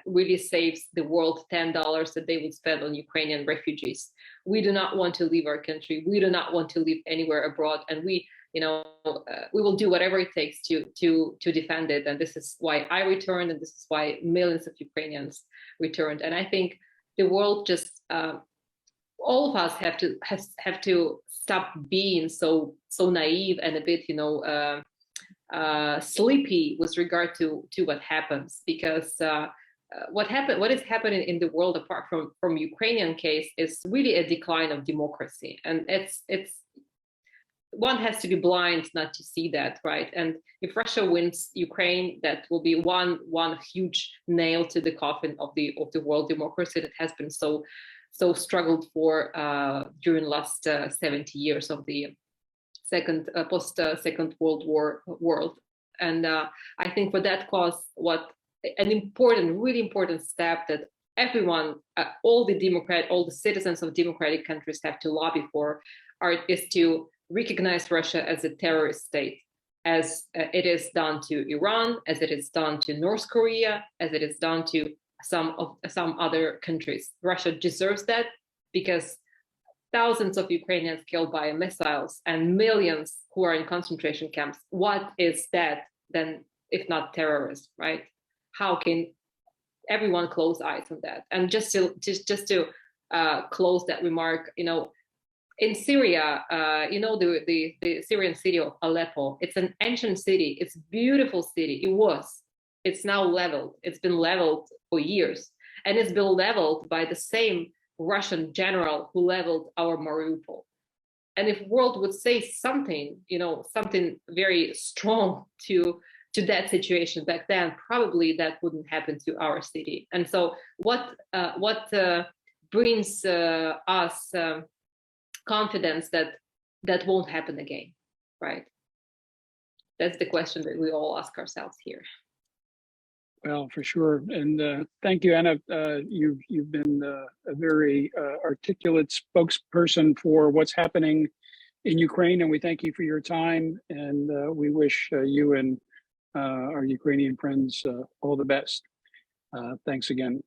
B: really saves the world $10 that they would spend on Ukrainian refugees. We do not want to leave our country. We do not want to live anywhere abroad, and we will do whatever it takes to defend it. And this is why I returned, and this is why millions of Ukrainians returned. And I think the world just all of us have to stop being so naive and a bit sleepy with regard to what happens, because what is happening in the world, apart from Ukrainian case, is really a decline of democracy, and it's one has to be blind not to see that, right? And if Russia wins Ukraine, that will be one huge nail to the coffin of the world democracy that has been so struggled for during the last 70 years of the post Second World War world. And I think for that cause, really important step that everyone, all the citizens of democratic countries have to lobby for is to recognize Russia as a terrorist state, as it is done to Iran, as it is done to North Korea, as it is done to some other countries. Russia deserves that, because thousands of Ukrainians killed by missiles and millions who are in concentration camps. What is that then if not terrorism, right? How can everyone close eyes on that? And just to close that remark, in Syria, the Syrian city of Aleppo, it's an ancient city. It's a beautiful city. It's now leveled. It's been leveled for years. And it's been leveled by the same Russian general who leveled our Mariupol. And if world would say something, something very strong to that situation back then, probably that wouldn't happen to our city. And so what brings us confidence that won't happen again, right? That's the question that we all ask ourselves here.
A: Well, for sure. And thank you, Anna. You've been a very articulate spokesperson for what's happening in Ukraine, and we thank you for your time. And we wish you and our Ukrainian friends all the best. Thanks again.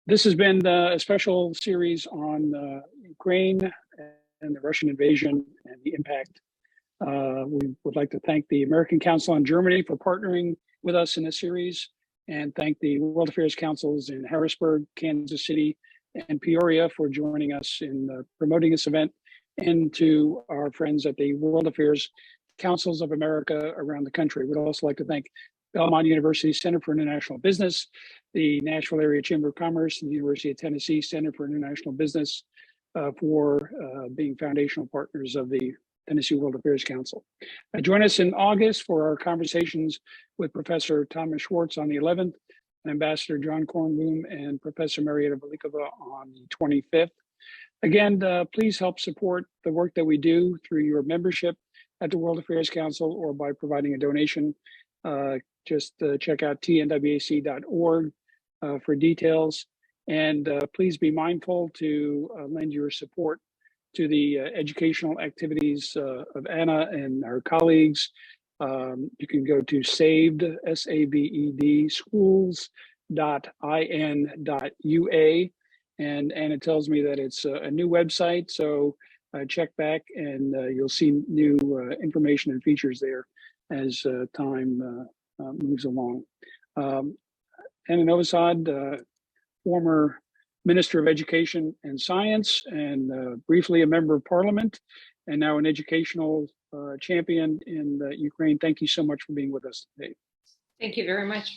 A: This has been a special series on Ukraine and the Russian invasion and the impact. We would like to thank the American Council on Germany for partnering with us in this series, and thank the World Affairs Councils in Harrisburg, Kansas City, and Peoria for joining us in promoting this event, and to our friends at the World Affairs Councils of America around the country. We'd also like to thank Belmont University Center for International Business, the Nashville Area Chamber of Commerce, and the University of Tennessee Center for International Business for being foundational partners of the Tennessee World Affairs Council. Join us in August for our conversations with Professor Thomas Schwartz on the 11th, and Ambassador John Kornblum and Professor Marietta Velikova on the 25th. Again, please help support the work that we do through your membership at the World Affairs Council or by providing a donation. Just check out tnwac.org for details. And please be mindful to lend your support to the educational activities of Anna and our colleagues. You can go to saved, S-A-V-E-D, schools.in.ua. And Anna tells me that it's a new website, so check back and you'll see new information and features there as time moves along. Anna Novosad, former Minister of Education and Science, and briefly a member of Parliament, and now an educational champion in Ukraine. Thank you so much for being with us today.
B: Thank you very much.